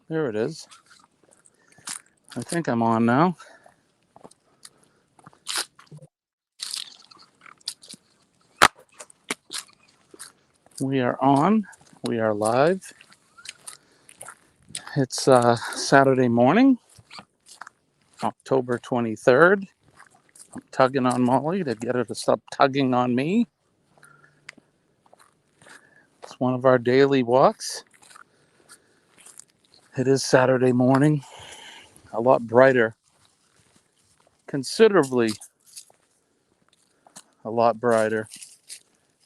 There it is. I think I'm on now. We are on. We are live. It's Saturday morning, October 23rd. I'm tugging on Molly to get her to stop tugging on me. It's one of our daily walks. It is Saturday morning. A lot brighter. Considerably a lot brighter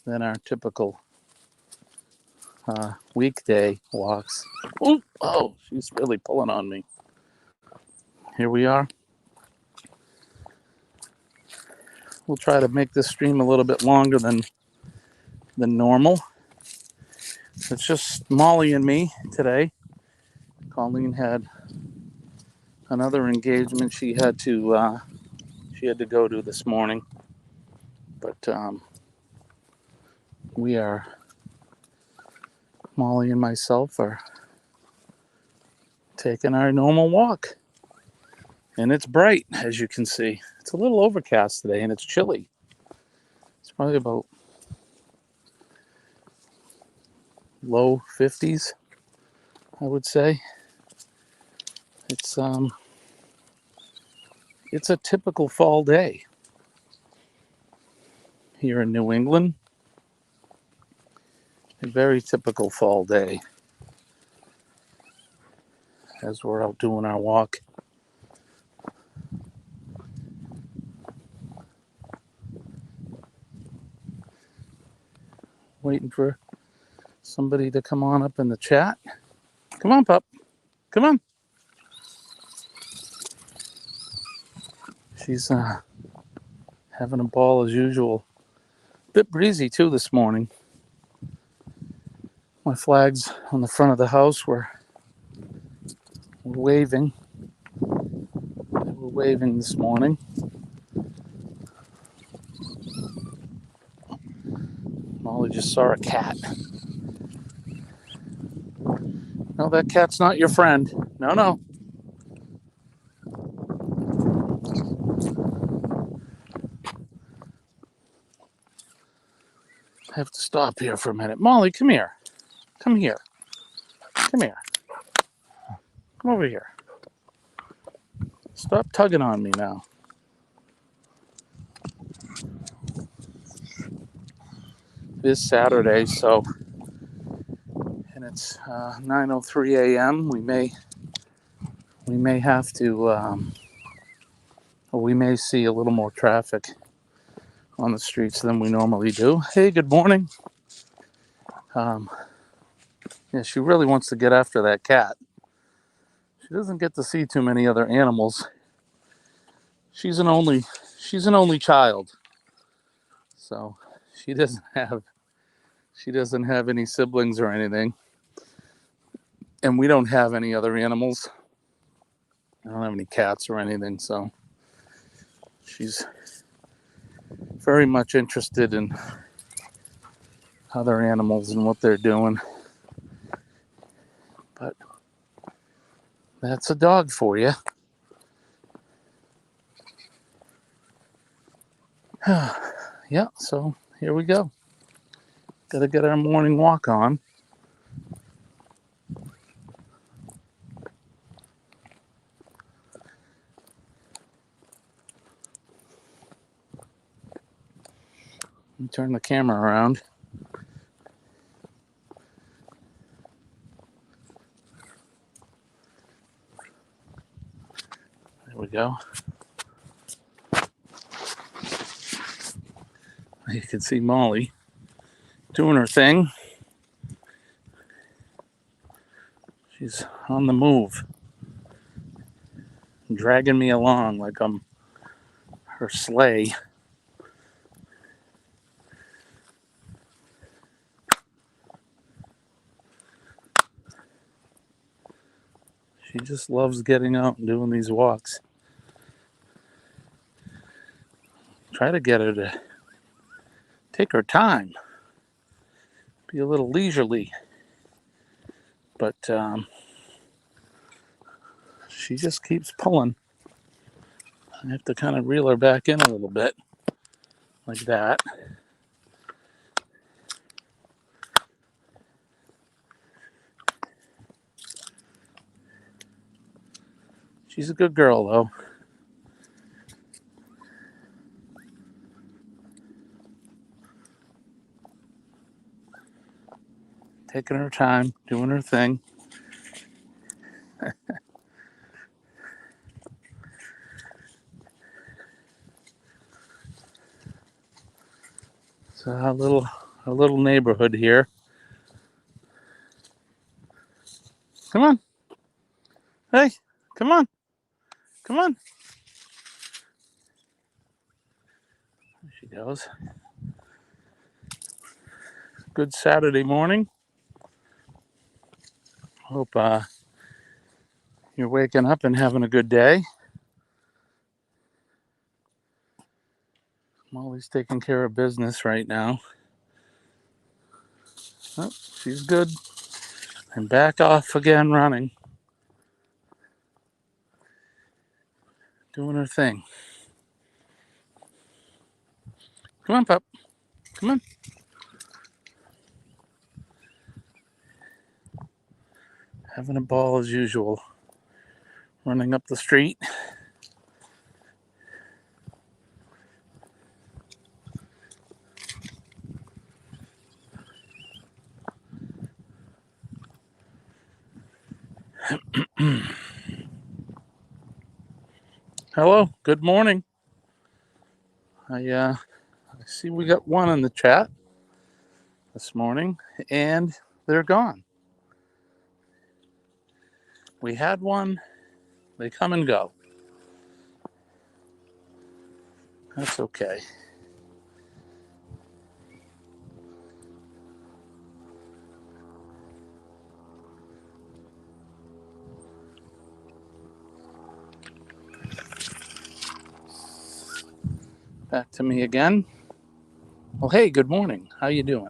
than our typical weekday walks. Ooh, oh, she's really pulling on me. Here we are. We'll try to make this stream a little bit longer than normal. It's just Molly and me today. Colleen had another engagement she had to go to this morning, but Molly and myself are taking our normal walk, and it's bright, as you can see. It's a little overcast today, and it's chilly. It's probably about low 50s, I would say. It's a typical fall day here in New England. A very typical fall day as we're out doing our walk. Waiting for somebody to come on up in the chat. Come on, pup. Come on. She's having a ball as usual. Bit breezy too this morning. My flags on the front of the house were waving. They were waving this morning. Molly just saw a cat. No, that cat's not your friend. No. I have to stop here for a minute. Molly, come here. Come here. Come here. Come over here. Stop tugging on me now. It is Saturday, so, and it's 9:03 a.m. We may have to, we may see a little more traffic on the streets than we normally do. Hey, good morning. Yeah, she really wants to get after that cat. She doesn't get to see too many other animals. She's an only child, so she doesn't have any siblings or anything, and we don't have any other animals. I don't have any cats or anything, so she's very much interested in other animals and what they're doing. But that's a dog for you. Yeah, so here we go. Gotta get our morning walk on. Let me turn the camera around. There we go. You can see Molly doing her thing. She's on the move, dragging me along like I'm her sleigh. She just loves getting out and doing these walks. Try to get her to take her time, be a little leisurely. But she just keeps pulling. I have to kind of reel her back in a little bit, like that. She's a good girl, though. Taking her time, doing her thing. It's a little neighborhood here. Come on. Hey, come on. Come on. There she goes. Good Saturday morning. Hope you're waking up and having a good day. Molly's taking care of business right now. Oh, she's good. And back off again running. Doing her thing. Come on, pup. Come on. Having a ball as usual. Running up the street. Hello, good morning. I see we got one in the chat this morning, and they're gone. We had one, they come and go. That's okay. Back to me again. Well, hey, good morning. How you doing?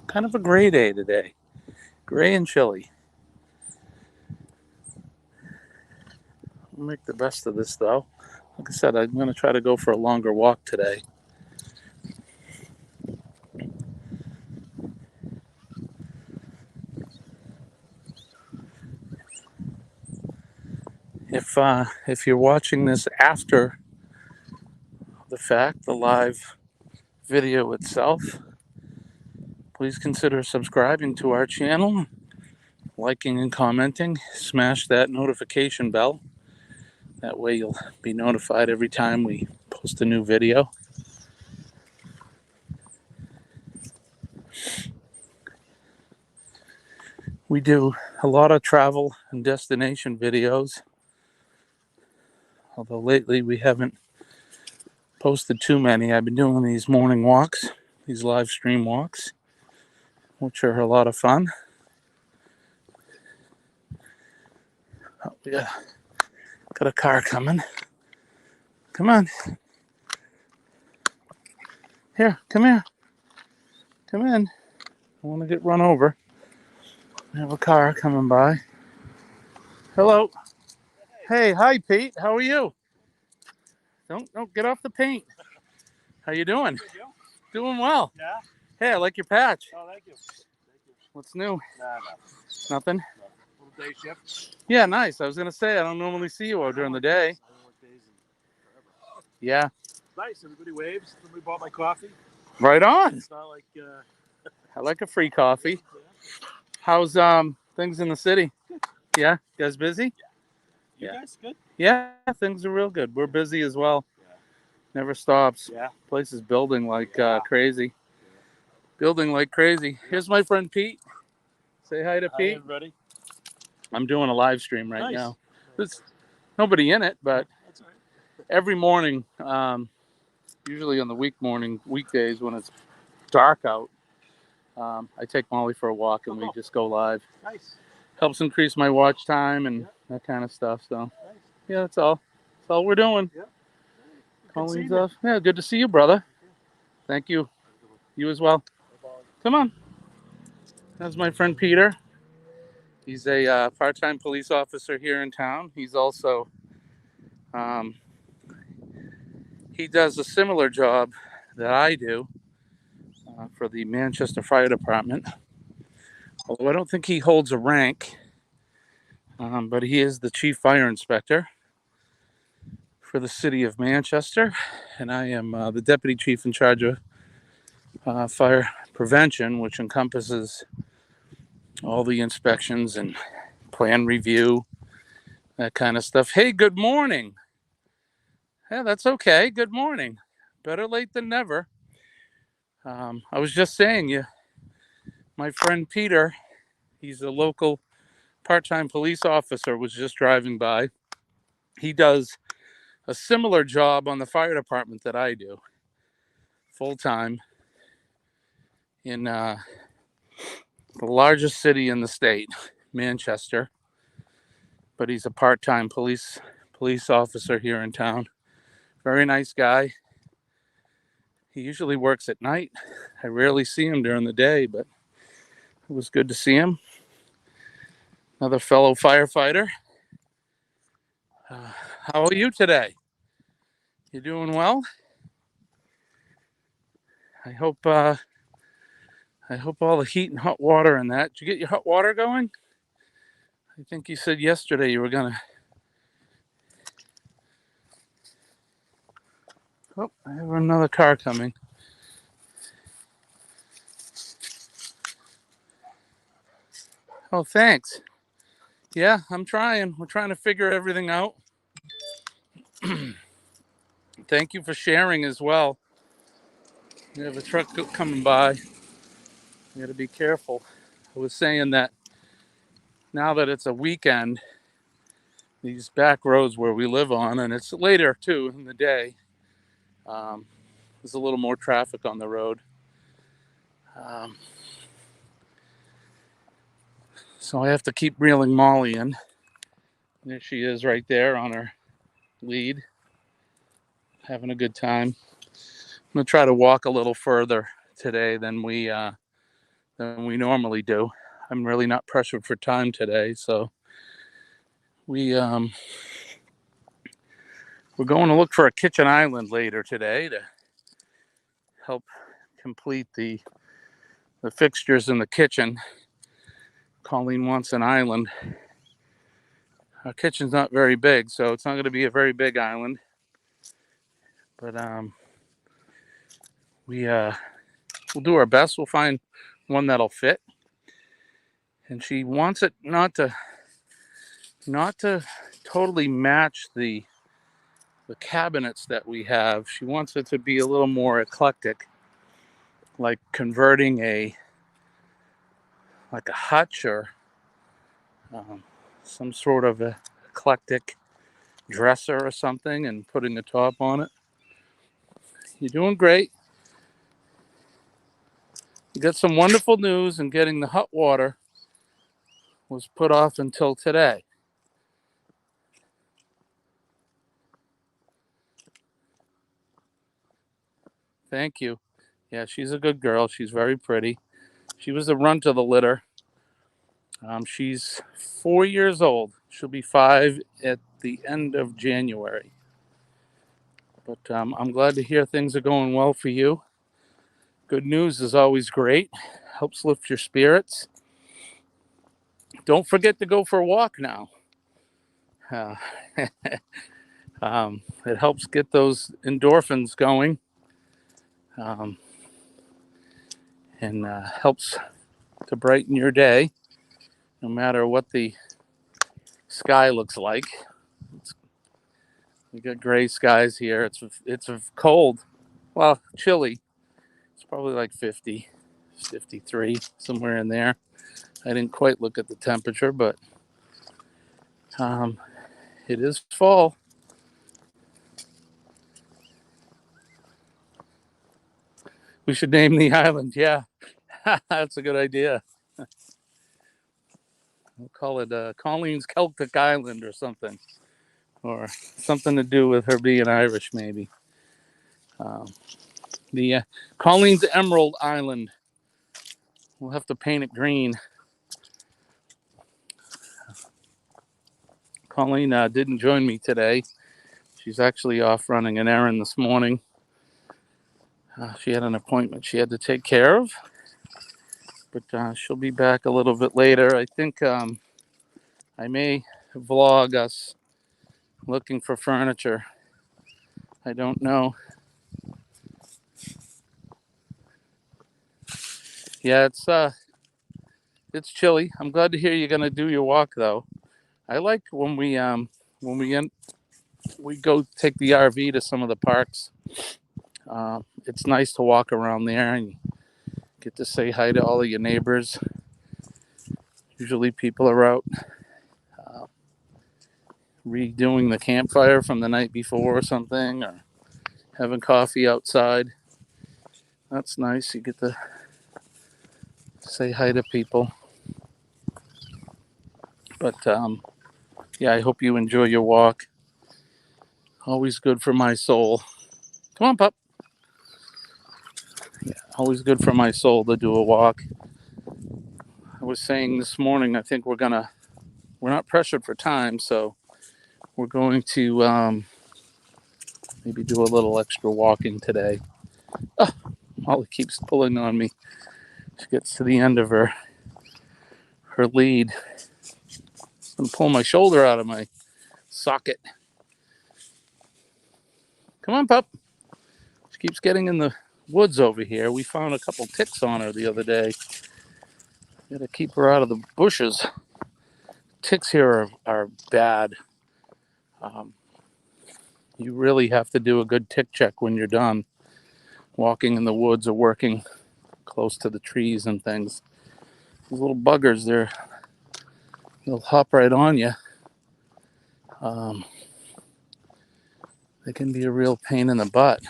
Kind of a gray day today. Gray and chilly. We'll make the best of this, though. Like I said, I'm going to try to go for a longer walk today. If you're watching this after the fact, the live video itself, please consider subscribing to our channel, liking and commenting. Smash that notification bell. That way you'll be notified every time we post a new video. We do a lot of travel and destination videos, although lately we haven't posted too many. I've been doing these morning walks, these live stream walks, which are a lot of fun. Oh, we got a car coming. Come on. Here, come here. Come in. I want to get run over. We have a car coming by. Hello. Hey, hi, Pete. How are you? Don't get off the paint. How you doing? Good, you? Doing well. Yeah? Hey, I like your patch. Oh, thank you. What's new? Nah. Nothing? No. Little day shift. Yeah, nice. I was going to say, I don't normally see you out during the day. I haven't worked days in forever. Yeah. Nice. Everybody waves. Somebody bought my coffee. Right on. It's not like... I like a free coffee. Yeah. How's things in the city? Good. Yeah? You guys busy? You guys good? Yeah, things are real good. We're busy as well. Yeah. Never stops. Yeah. Place is building like crazy. Yeah. Building like crazy. Here's my friend Pete. Say hi to Pete. Hi, everybody. I'm doing a live stream right Nice. now. There's nobody in it, but That's all right. every morning, usually on the weekdays when it's dark out, I take Molly for a walk and we just go live. Nice. Helps increase my watch time and that kind of stuff. So, Nice. yeah, that's all. That's all we're doing. Yep. Colleen's off. Yeah, good to see you, brother. Thank you. You as well. Come on. That's my friend Peter. He's a part-time police officer here in town. He's also um, he does a similar job that I do for the Manchester Fire Department. Although I don't think he holds a rank, but he is the chief fire inspector for the city of Manchester, and I am the deputy chief in charge of fire prevention, which encompasses all the inspections and plan review, that kind of stuff. Hey, good morning. Yeah, that's okay. Good morning. Better late than never. I was just saying, my friend Peter, he's a local part-time police officer, was just driving by. He does a similar job on the fire department that I do, full-time, in the largest city in the state, Manchester. But he's a part-time police officer here in town. Very nice guy. He usually works at night. I rarely see him during the day, but it was good to see him. Another fellow firefighter. How are you today? You doing well? I hope all the heat and hot water and that. Did you get your hot water going? I think you said yesterday you were gonna. Oh, I have another car coming. Oh, thanks. Yeah, I'm trying. We're trying to figure everything out. Thank you for sharing as well. We have a truck coming by. You got to be careful. I was saying that now that it's a weekend, these back roads where we live on, and it's later too in the day, there's a little more traffic on the road. So I have to keep reeling Molly in. There she is right there on her lead, having a good time. I'm going to try to walk a little further today than we normally do. I'm really not pressured for time today, so we're going to look for a kitchen island later today to help complete the fixtures in the kitchen. Colleen wants an island. Our kitchen's not very big, so it's not going to be a very big island. But we'll do our best. We'll find one that'll fit. And she wants it not to totally match the cabinets that we have. She wants it to be a little more eclectic, like converting a hutch or some sort of a eclectic dresser or something and putting a top on it. You're doing great. You got some wonderful news, and getting the hot water was put off until today. Thank you. Yeah, she's a good girl. She's very pretty. She was the runt of the litter. She's 4 years old. She'll be 5 at the end of January. But I'm glad to hear things are going well for you. Good news is always great. Helps lift your spirits. Don't forget to go for a walk now. It helps get those endorphins going, and helps to brighten your day, no matter what the sky looks like. We got gray skies here. It's cold. Well, chilly. It's probably like 50, 53, somewhere in there. I didn't quite look at the temperature, but it is fall. We should name the island. Yeah, that's a good idea. We'll call it Colleen's Celtic Island or something. Or something to do with her being Irish, maybe. The Colleen's Emerald Island. We'll have to paint it green. Colleen didn't join me today. She's actually off running an errand this morning. She had an appointment she had to take care of, but she'll be back a little bit later. I think I may vlog us looking for furniture. I don't know. Yeah, it's chilly. I'm glad to hear you're gonna do your walk though. I like when we go take the RV to some of the parks. It's nice to walk around there and get to say hi to all of your neighbors. Usually people are out redoing the campfire from the night before or something, or having coffee outside. That's nice. You get to say hi to people. But yeah, I hope you enjoy your walk. Always good for my soul. Come on, pup. Yeah, always good for my soul to do a walk. I was saying this morning, I think we're not pressured for time, so we're going to maybe do a little extra walking today. Oh, Molly keeps pulling on me. She gets to the end of her lead. I'm gonna pull my shoulder out of my socket. Come on, pup. She keeps getting in the woods over here. We found a couple ticks on her the other day. Gotta keep her out of the bushes. Ticks here are bad. You really have to do a good tick check when you're done walking in the woods or working close to the trees and things. These little buggers, they'll hop right on you. They can be a real pain in the butt.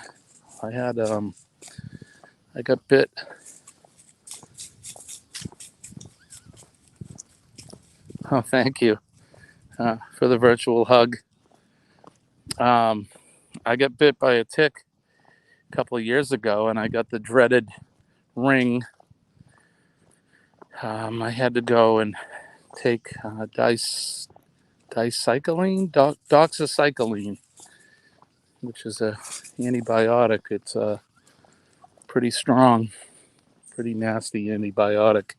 I got bit. Oh, thank you for the virtual hug. I got bit by a tick a couple of years ago, and I got the dreaded ring. I had to go and take doxycycline, which is a antibiotic. It's pretty strong, pretty nasty antibiotic.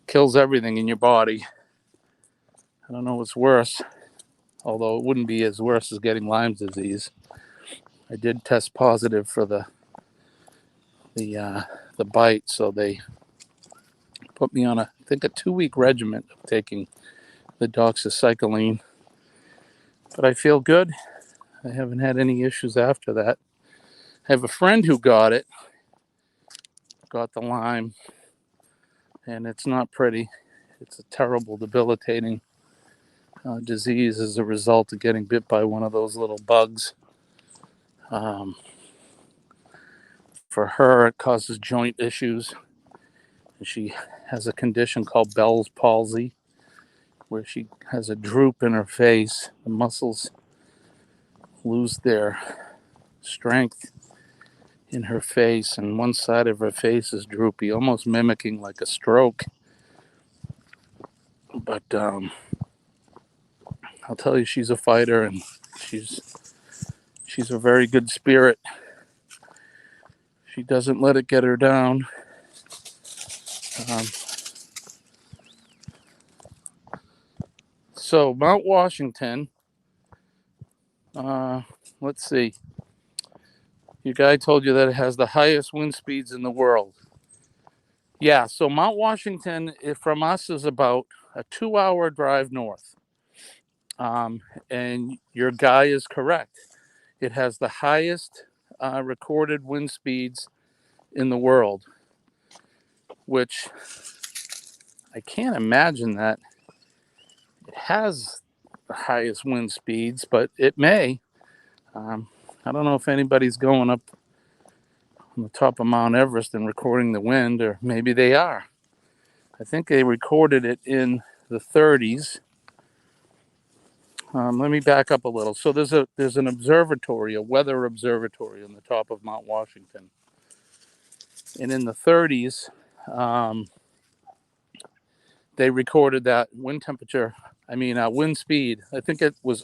Kills everything in your body. I don't know what's worse, although it wouldn't be as worse as getting Lyme's disease. I did test positive for the bite, so they put me on I think a 2-week regimen of taking the doxycycline. But I feel good. I haven't had any issues after that. I have a friend who got the Lyme, and it's not pretty. It's a terrible, debilitating disease as a result of getting bit by one of those little bugs. For her, it causes joint issues. She has a condition called Bell's palsy, where she has a droop in her face. The muscles lose their strength in her face, and one side of her face is droopy, almost mimicking like a stroke. But I'll tell you, she's a fighter, and she's a very good spirit. She doesn't let it get her down. So Mount Washington, let's see. Your guy told you that it has the highest wind speeds in the world. Yeah, so Mount Washington from us is about a 2-hour drive north. And your guy is correct. It has the highest recorded wind speeds in the world, which I can't imagine that it has the highest wind speeds, but it may. I don't know if anybody's going up on the top of Mount Everest and recording the wind, or maybe they are. I think they recorded it in the 30s. Let me back up a little. So there's an observatory, a weather observatory on the top of Mount Washington. And in the 30s, They recorded that wind speed. I think it was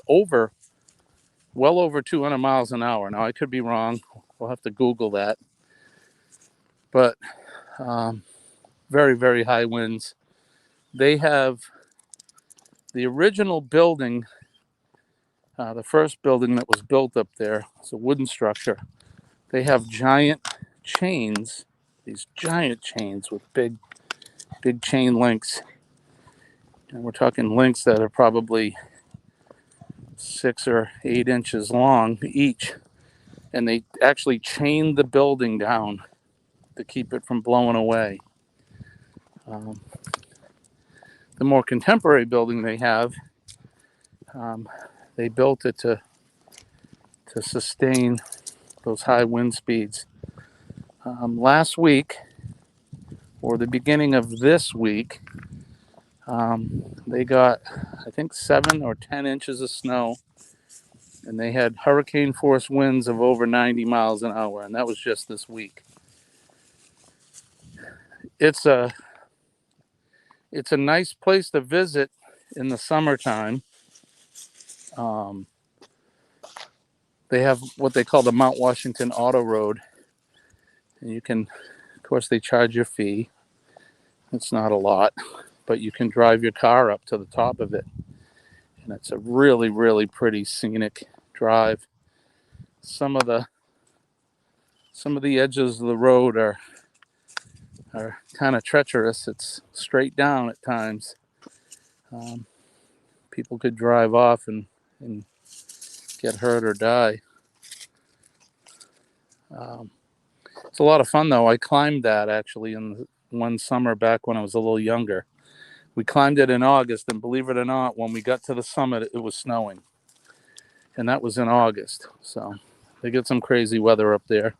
well over 200 miles an hour. Now, I could be wrong. We'll have to Google that. But very, very high winds. They have the original building, the first building that was built up there. It's a wooden structure. They have giant chains, these giant chains with big chain links. And we're talking links that are probably 6 or 8 inches long each. And they actually chained the building down to keep it from blowing away. The more contemporary building they have, they built it to sustain those high wind speeds. Last week, or the beginning of this week, they got, I think, 7 or 10 inches of snow, and they had hurricane force winds of over 90 miles an hour, and that was just this week. It's a nice place to visit in the summertime. They have what they call the Mount Washington Auto Road, and you can, of course, they charge you a fee. It's not a lot, but you can drive your car up to the top of it, and it's a really, really pretty scenic drive. Some of the edges of the road are kind of treacherous. It's straight down at times. People could drive off and get hurt or die. It's a lot of fun, though. I climbed that actually in one summer back when I was a little younger. We climbed it in August, and believe it or not, when we got to the summit, it was snowing. And that was in August. So they get some crazy weather up there.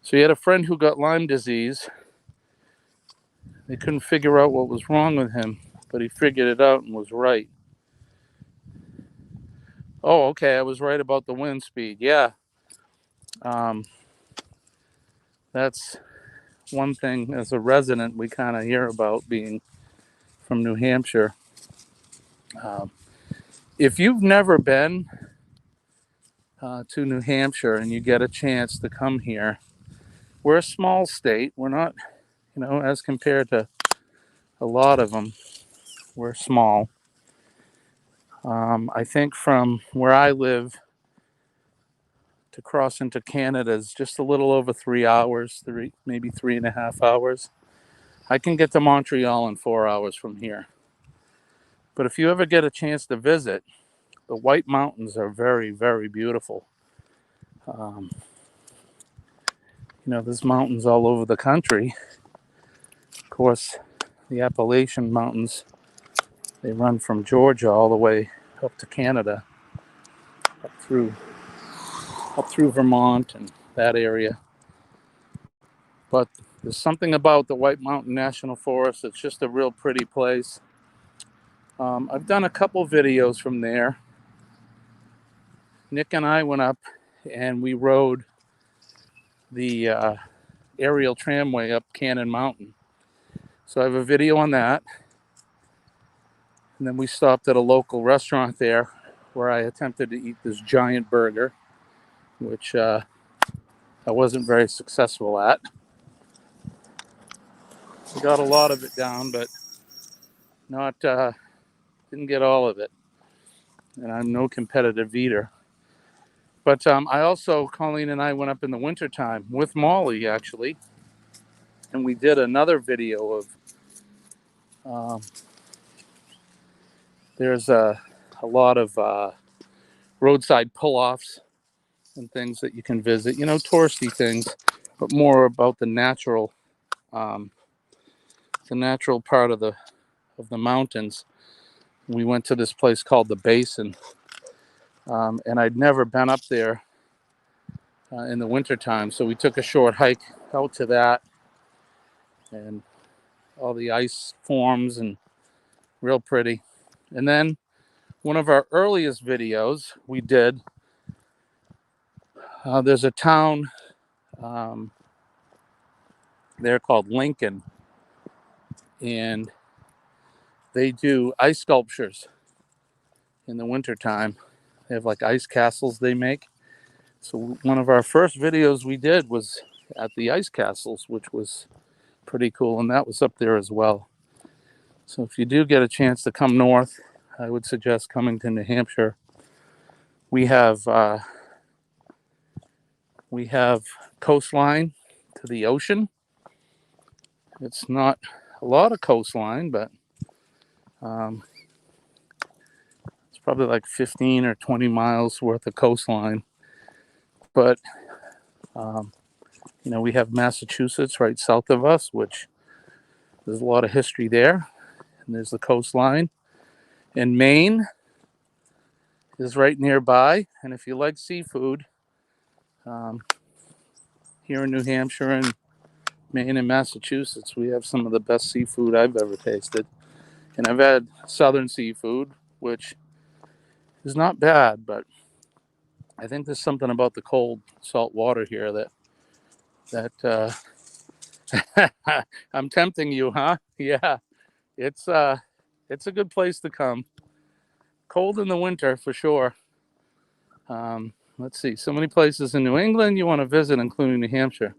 So he had a friend who got Lyme disease. They couldn't figure out what was wrong with him, but he figured it out and was right. Oh, okay, I was right about the wind speed. Yeah. That's one thing as a resident we kind of hear about, being from New Hampshire. If you've never been to New Hampshire and you get a chance to come here, we're a small state. We're not, as compared to a lot of them, we're small. I think from where I live to cross into Canada is just a little over 3 hours, maybe 3.5 hours. I can get to Montreal in 4 hours from here. But if you ever get a chance to visit, the White Mountains are very, very beautiful. There's mountains all over the country. Of course, the Appalachian Mountains, they run from Georgia all the way up to Canada, up through Vermont and that area. But there's something about the White Mountain National Forest. It's just a real pretty place. I've done a couple videos from there. Nick and I went up and we rode the aerial tramway up Cannon Mountain. So I have a video on that. And then we stopped at a local restaurant there where I attempted to eat this giant burger, which I wasn't very successful at. We got a lot of it down, but didn't get all of it. And I'm no competitive eater. But Colleen and I went up in the wintertime with Molly, actually. And we did another video of, there's a lot of roadside pull-offs and things that you can visit, touristy things, but more about the natural part of the mountains. We went to this place called the Basin, and I'd never been up there in the wintertime, so we took a short hike out to that, and all the ice forms and real pretty. And then one of our earliest videos we did, there's a town there called Lincoln, and they do ice sculptures in the wintertime. They have like ice castles they make. So one of our first videos we did was at the ice castles, which was pretty cool, and that was up there as well. So if you do get a chance to come north, I would suggest coming to New Hampshire. We have coastline to the ocean. It's not a lot of coastline, but it's probably like 15 or 20 miles worth of coastline. But we have Massachusetts right south of us, which there's a lot of history there. And there's the coastline. And Maine is right nearby. And if you like seafood, here in New Hampshire and Maine and Massachusetts, we have some of the best seafood I've ever tasted. And I've had southern seafood, which is not bad, but I think there's something about the cold salt water here that I'm tempting you, huh? Yeah, it's a good place to come. Cold in the winter for sure. Let's see, so many places in New England you want to visit, including New Hampshire.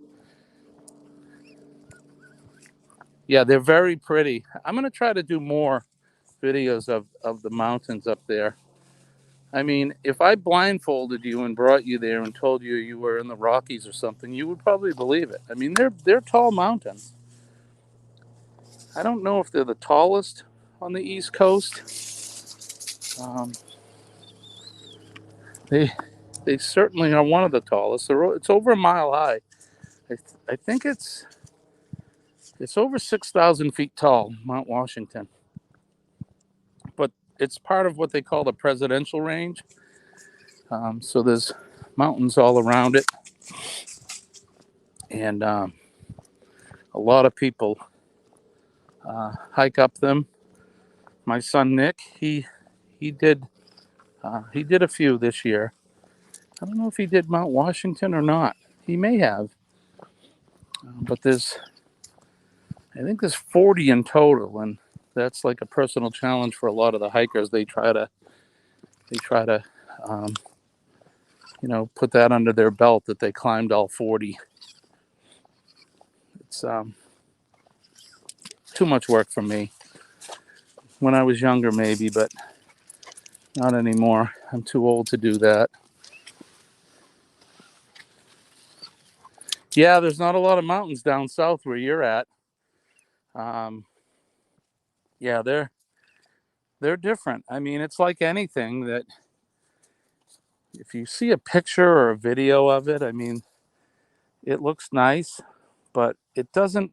Yeah, they're very pretty. I'm going to try to do more videos of the mountains up there. I mean, if I blindfolded you and brought you there and told you you were in the Rockies or something, you would probably believe it. I mean, they're tall mountains. I don't know if they're the tallest on the East Coast. They certainly are one of the tallest. It's over a mile high. I think it's over 6,000 feet tall, Mount Washington. But it's part of what they call the presidential range. So there's mountains all around it. And a lot of people hike up them. My son Nick, he did a few this year. I don't know if he did Mount Washington or not. He may have. But I think there's 40 in total, and that's like a personal challenge for a lot of the hikers. They try to put that under their belt that they climbed all 40. It's too much work for me. When I was younger, maybe, but not anymore. I'm too old to do that. Yeah, there's not a lot of mountains down south where you're at. Yeah, they're different. I mean, it's like anything that if you see a picture or a video of it, I mean, it looks nice, but it doesn't.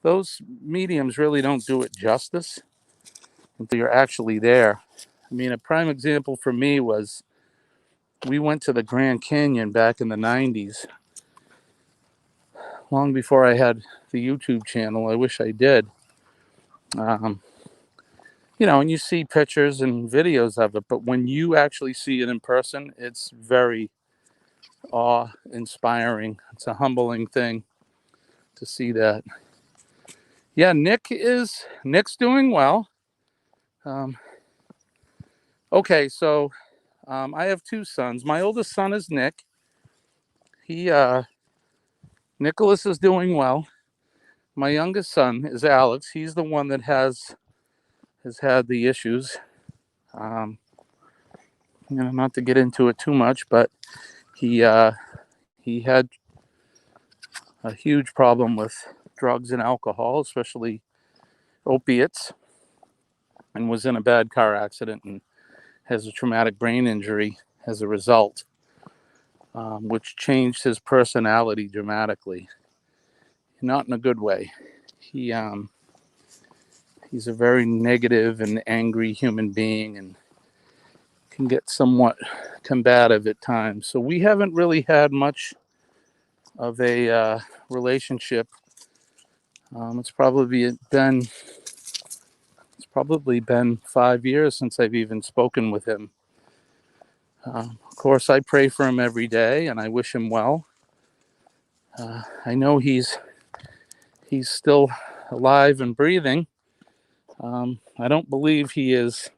Those mediums really don't do it justice until you're actually there. I mean, a prime example for me was we went to the Grand Canyon back in the 90s, long before I had the YouTube channel. I wish I did. And you see pictures and videos of it, but when you actually see it in person, it's very awe-inspiring. It's a humbling thing to see that. Yeah, Nick's doing well. Okay, so I have two sons. My oldest son is Nick. Nicholas is doing well. My youngest son is Alex. He's the one that has had the issues. Not to get into it too much, but he had a huge problem with drugs and alcohol, especially opiates, and was in a bad car accident and has a traumatic brain injury as a result, which changed his personality dramatically. Not in a good way. He's a very negative and angry human being and can get somewhat combative at times. So we haven't really had much of a relationship. It's probably been 5 years since I've even spoken with him. Of course, I pray for him every day, and I wish him well. I know he's still alive and breathing, I don't believe he is.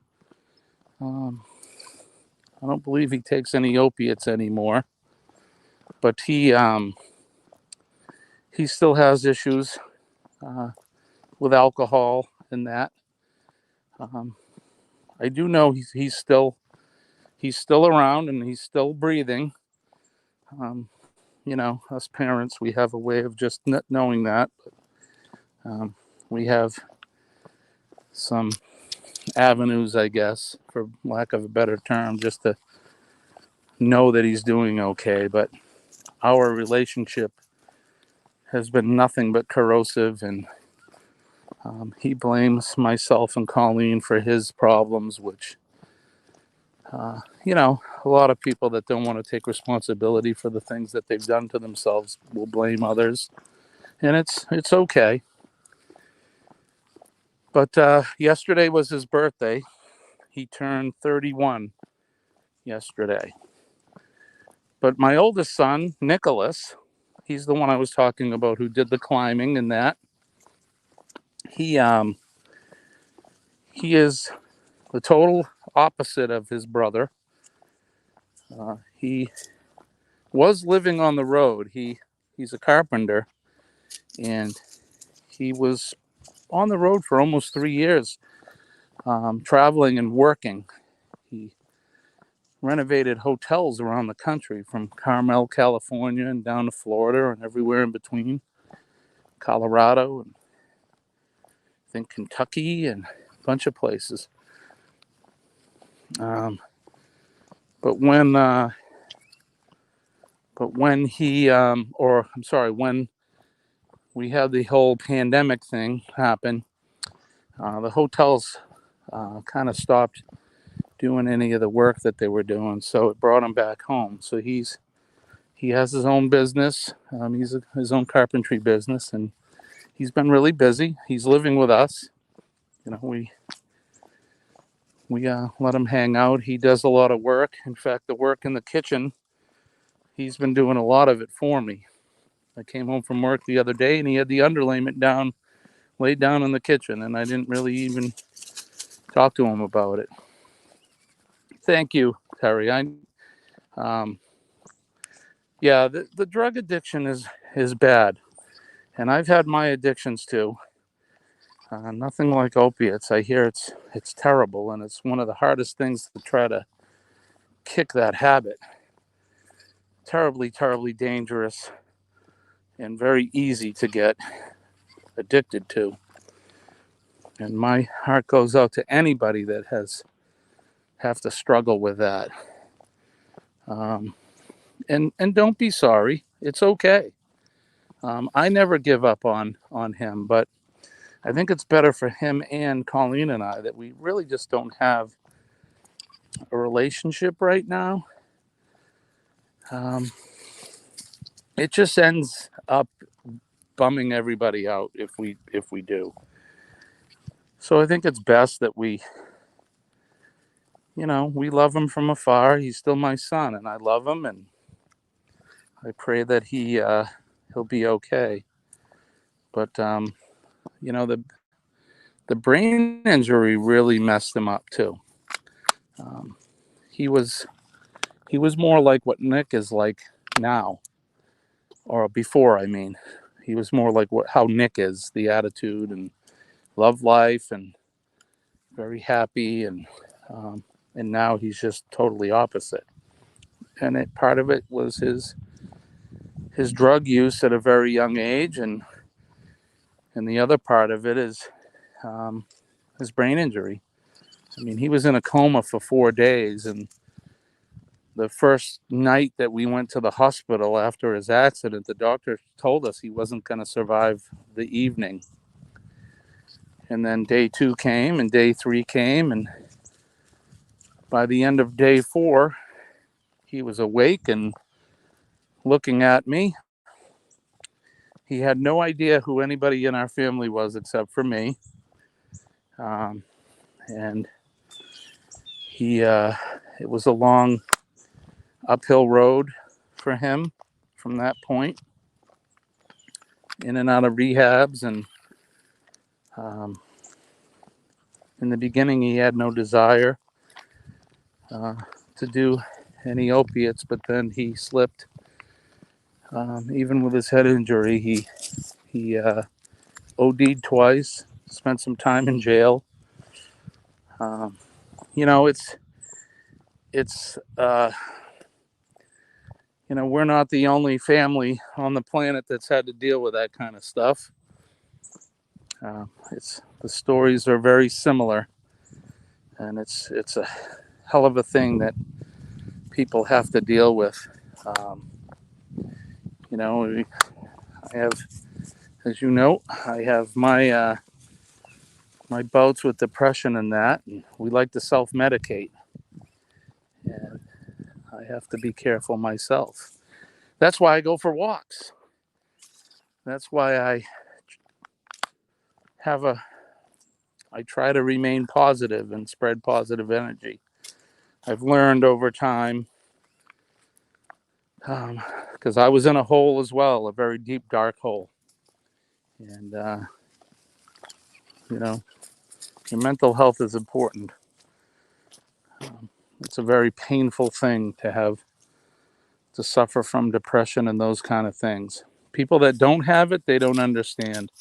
I don't believe he takes any opiates anymore, but he still has issues with alcohol and that. Um, I do know he's still around and he's still breathing. Um, us parents, we have a way of just knowing that. Um, we have some avenues, I guess, for lack of a better term, just to know that he's doing okay. But our relationship has been nothing but corrosive, and he blames myself and Colleen for his problems, which, a lot of people that don't want to take responsibility for the things that they've done to themselves will blame others, and it's okay. But yesterday was his birthday. He turned 31 yesterday. But my oldest son, Nicholas, he's the one I was talking about who did the climbing and that. He he is the total opposite of his brother. He was living on the road. He's a carpenter, and he was on the road for almost 3 years, traveling and working. He renovated hotels around the country, from Carmel, California, and down to Florida and everywhere in between, Colorado, and I think Kentucky, and a bunch of places. Um, but when when we had the whole pandemic thing happen, the hotels kind of stopped doing any of the work that they were doing, so it brought him back home. So he has his own business. His own carpentry business, and he's been really busy. He's living with us. We let him hang out. He does a lot of work. In fact, the work in the kitchen, he's been doing a lot of it for me. I came home from work the other day, and he had the underlayment laid down in the kitchen, and I didn't really even talk to him about it. Thank you, Terry. Um, yeah, the drug addiction is bad, and I've had my addictions too. Nothing like opiates. I hear it's terrible, and it's one of the hardest things to try to kick that habit. Terribly, terribly dangerous, and very easy to get addicted to. And my heart goes out to anybody that have to struggle with that. And don't be sorry. It's okay. I never give up on him, but I think it's better for him and Colleen and I that we really just don't have a relationship right now. It just ends up bumming everybody out if we do. So I think it's best that we love him from afar. He's still my son, and I love him, and I pray that he'll be okay. But the brain injury really messed him up too. He was more like what Nick is like now, or before. I mean, he was more like how Nick is, the attitude and love life and very happy, and now he's just totally opposite. And part of it was his drug use at a very young age, and the other part of it is his brain injury. I mean, he was in a coma for 4 days, and the first night that we went to the hospital after his accident, the doctor told us he wasn't going to survive the evening. And then day 2 came, and day 3 came, and by the end of day 4, he was awake and looking at me. He had no idea who anybody in our family was except for me. And it was a long uphill road for him from that point, in and out of rehabs, and In the beginning, he had no desire to do any opiates, but then he slipped. Even with his head injury, he OD'd twice, spent some time in jail. Um, you know, it's we're not the only family on the planet that's had to deal with that kind of stuff. It's the stories are very similar, and it's a hell of a thing that people have to deal with. Um, I have, as you know, I have my bouts with depression and that, and we like to self-medicate, and I have to be careful myself. That's why I go for walks. That's why have a I try to remain positive and spread positive energy. I've learned over time, because I was in a hole as well, a very deep, dark hole. And, you know, your mental health is important. It's a very painful thing to suffer from depression and those kind of things. People that don't have it, they don't understand.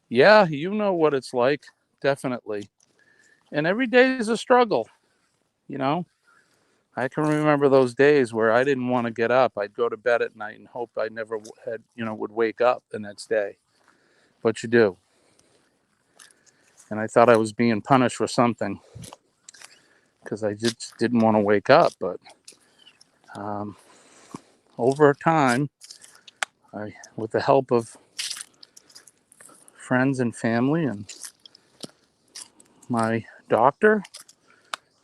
Yeah, you know what it's like, definitely. And every day is a struggle, you know. I can remember those days where I didn't want to get up. I'd go to bed at night and hope I never would wake up the next day. But you do. And I thought I was being punished for something because I just didn't want to wake up. But um, over time, with the help of friends and family and my doctor,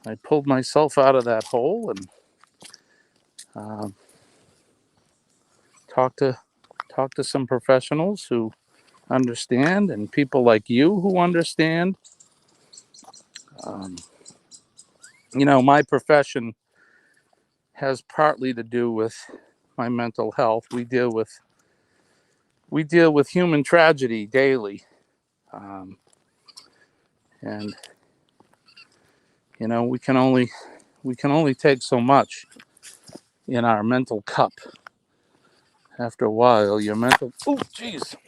I pulled myself out of that hole and um, talked to some professionals who understand, and people like you who understand. Um, my profession has partly to do with my mental health. We deal with human tragedy daily, um, and we can only take so much in our mental cup. After a while, your mental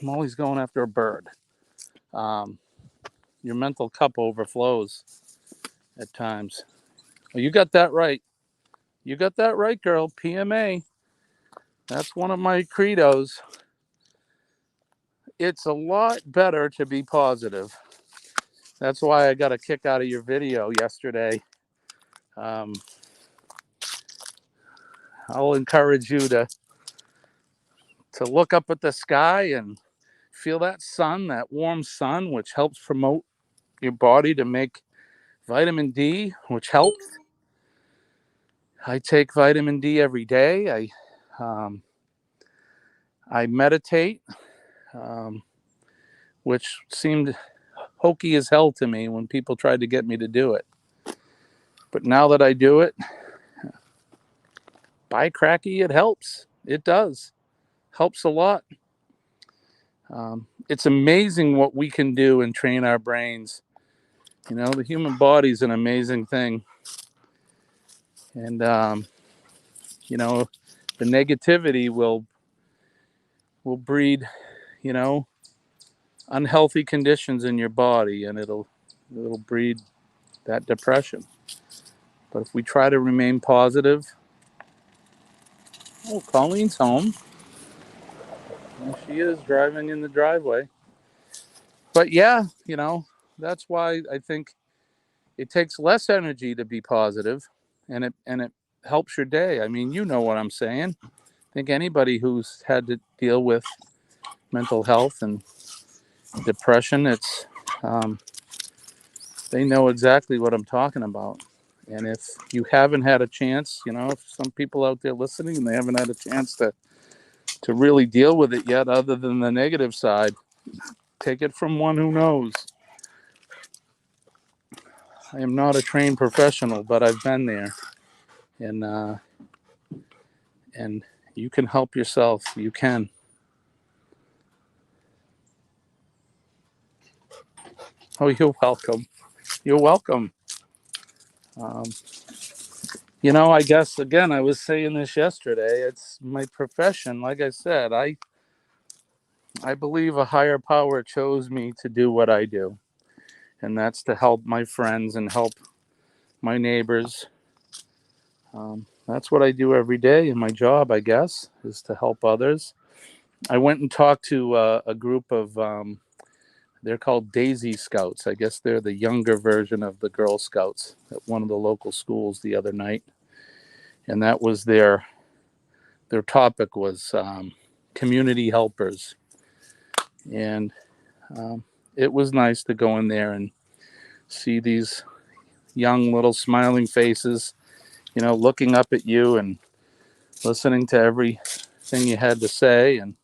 Molly's going after a bird. Um, your mental cup overflows at times. Oh, you got that right. You got that right, girl. PMA. That's one of my credos. It's a lot better to be positive. That's why I got a kick out of your video yesterday. Um, I'll encourage you to look up at the sky and feel that sun, that warm sun, which helps promote your body to make vitamin D, which helps. I take vitamin D every day. I meditate, um, which seemed hokey as hell to me when people tried to get me to do it. But now that I do it, by cracky, it helps. It does. Helps a lot. It's amazing what we can do and train our brains. The human body is an amazing thing. And, the negativity will breed, you know, unhealthy conditions in your body, and it'll breed that depression. But if we try to remain positive, Colleen's home. And she is driving in the driveway. But yeah, that's why I think it takes less energy to be positive, and it helps your day. I mean, you know what I'm saying. I think anybody who's had to deal with mental health and depression, um, they know exactly what I'm talking about. And if you haven't had a chance, if some people out there listening and they haven't had a chance to really deal with it yet, other than the negative side, take it from one who knows. I am not a trained professional, but I've been there, and you can help yourself. You can. Oh, you're welcome. You're welcome. Um, I guess again, I was saying this yesterday. It's my profession. Like I said, I believe a higher power chose me to do what I do, and that's to help my friends and help my neighbors. That's what I do every day in my job, I guess, is to help others. I went and talked to a group of, they're called Daisy Scouts. I guess they're the younger version of the Girl Scouts at one of the local schools the other night. And that was their topic was community helpers. And um, it was nice to go in there and see these young little smiling faces, looking up at you and listening to everything you had to say. And,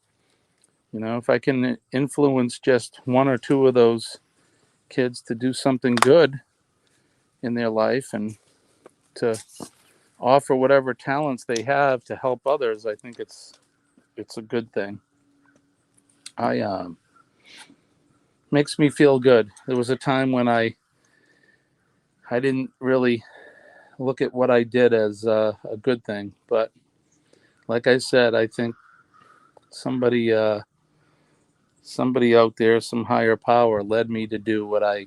if I can influence just one or two of those kids to do something good in their life and to offer whatever talents they have to help others, I think it's a good thing. I Makes me feel good. There was a time when I didn't really look at what I did as a good thing, but like I said, I think somebody somebody out there, some higher power, led me to do what I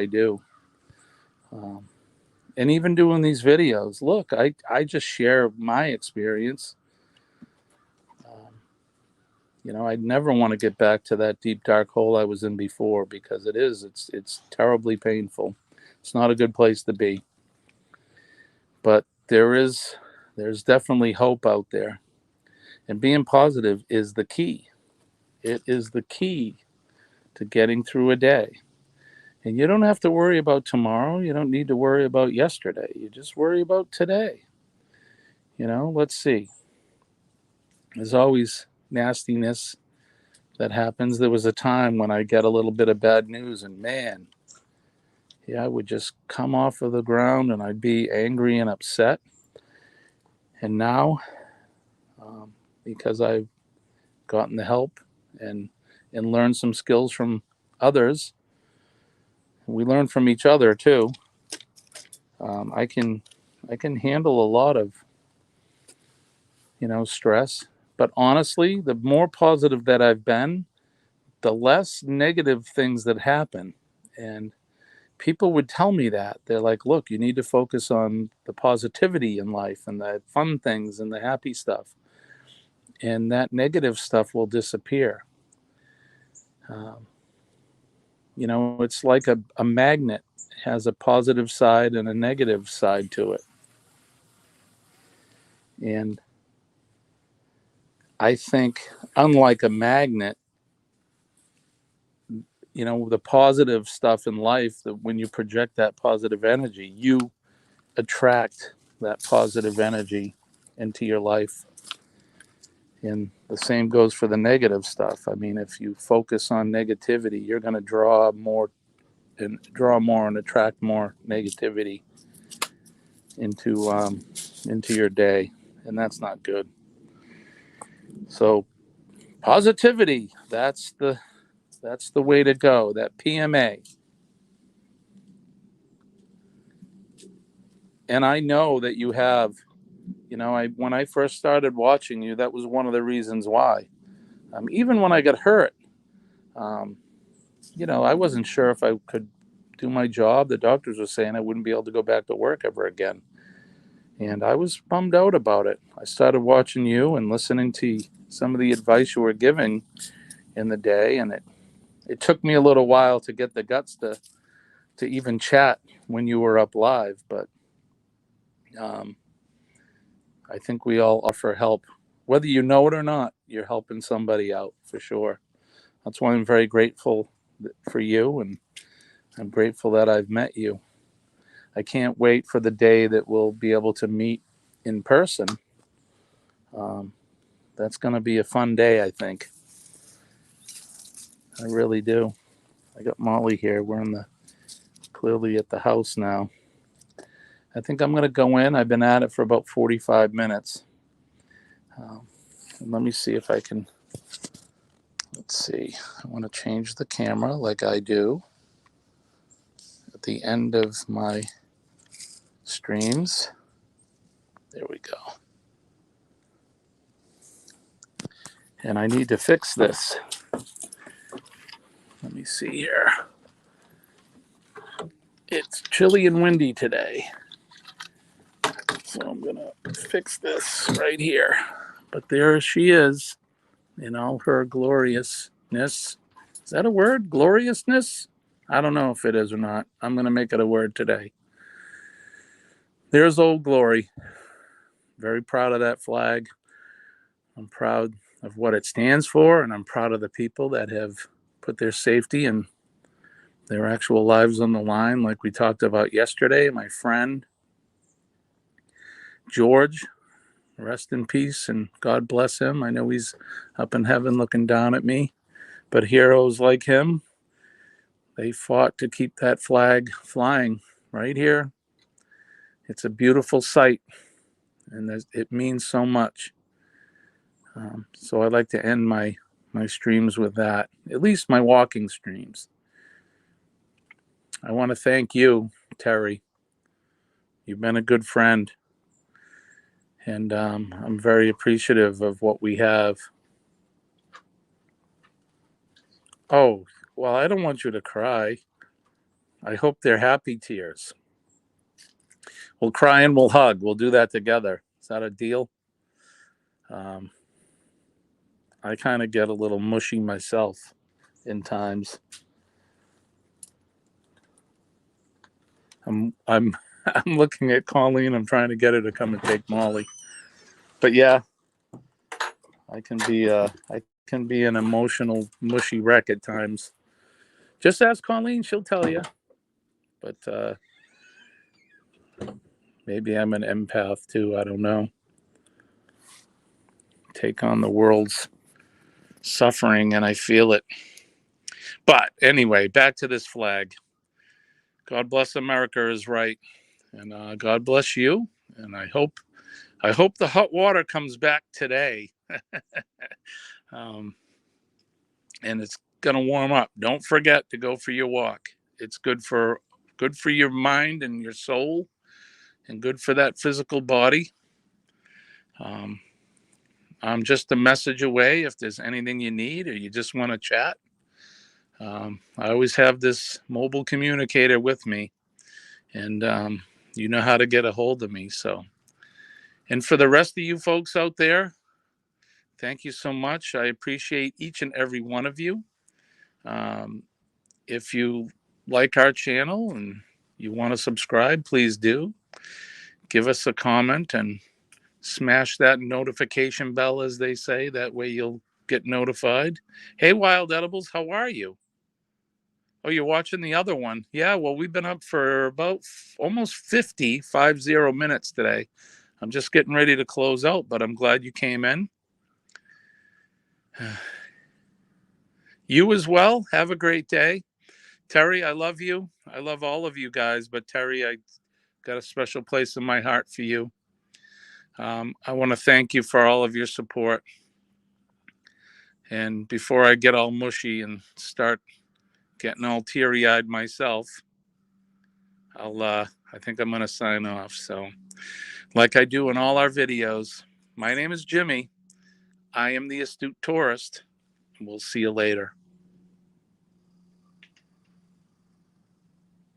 do. Um, and even doing these videos, look, I just share my experience. Um, I'd never want to get back to that deep dark hole I was in before because it's terribly painful. It's not a good place to be. But there's definitely hope out there. And being positive is the key. It is the key to getting through a day. And you don't have to worry about tomorrow. You don't need to worry about yesterday. You just worry about today. Let's see. There's always nastiness that happens. There was a time when I get a little bit of bad news, and man, yeah, I would just come off of the ground and I'd be angry and upset. And now, because I've gotten the help and learned some skills from others, we learn from each other too. I can handle a lot of stress. But honestly, the more positive that I've been, the less negative things that happen. And people would tell me that. They're like, look, you need to focus on the positivity in life and the fun things and the happy stuff. And that negative stuff will disappear. Um, it's like a magnet has a positive side and a negative side to it. And I think, unlike a magnet, the positive stuff in life, that when you project that positive energy, you attract that positive energy into your life. And the same goes for the negative stuff. I mean, if you focus on negativity, you're going to draw more and attract more negativity into your day, and that's not good. So positivity, that's the way to go. That PMA. And I know that you have, when I first started watching you, that was one of the reasons why. Even when I got hurt, um, I wasn't sure if I could do my job. The doctors were saying I wouldn't be able to go back to work ever again. And I was bummed out about it. I started watching you and listening to some of the advice you were giving in the day, and it took me a little while to get the guts to even chat when you were up live. But um, I think we all offer help. Whether you know it or not, you're helping somebody out for sure. That's why I'm very grateful for you, and I'm grateful that I've met you. I can't wait for the day that we'll be able to meet in person. Um, that's going to be a fun day, I think. I really do. I got Molly here. We're clearly at the house now. I think I'm going to go in. I've been at it for about 45 minutes. Let me see if I can. Let's see. I want to change the camera like I do. at the end of my streams. There we go. And I need to fix this. Let me see here. It's chilly and windy today. So I'm going to fix this right here. But there she is in all her gloriousness. Is that a word? Gloriousness? I don't know if it is or not. I'm going to make it a word today. There's Old Glory. Very proud of that flag. I'm proud of what it stands for, and I'm proud of the people that have put their safety and their actual lives on the line, like we talked about yesterday. My friend George, rest in peace and God bless him. I know he's up in heaven looking down at me, but heroes like him, they fought to keep that flag flying right here. It's a beautiful sight, and it means so much. So I'd like to end my streams with that, at least my walking streams. I want to thank you, Terry. You've been a good friend, and I'm very appreciative of what we have. Oh, well, I don't want you to cry. I hope they're happy tears. We'll cry and we'll hug. We'll do that together. Is that a deal? I kind of get a little mushy myself in times. I'm I'm looking at Colleen. I'm trying to get her to come and take Molly. But yeah, I can be an emotional mushy wreck at times. Just ask Colleen, she'll tell you. But maybe I'm an empath too. I don't know. Take on the world's suffering and I feel it. But anyway, back to this flag. God bless America is right, and God bless you. And I hope the hot water comes back today. And it's gonna warm up. Don't forget to go for your walk. It's good for your mind and your soul, and good for that physical body. I'm just a message away if there's anything you need or you just want to chat. I always have this mobile communicator with me, and you know how to get a hold of me. So, and for the rest of you folks out there, thank you so much. I appreciate each and every one of you. If you like our channel and you want to subscribe, please do. Give us a comment and smash that notification bell, as they say. That way you'll get notified. Hey, Wild Edibles, how are you? Oh, you're watching the other one. Yeah, well, we've been up for about almost 50 minutes today. I'm just getting ready to close out, but I'm glad you came in. You as well. Have a great day. Terry, I love you. I love all of you guys, but Terry, I got a special place in my heart for you. I want to thank you for all of your support. And before I get all mushy and start getting all teary-eyed myself, I think I'm going to sign off. So, like I do in all our videos, my name is Jimmy. I am the Astute Tourist. We'll see you later.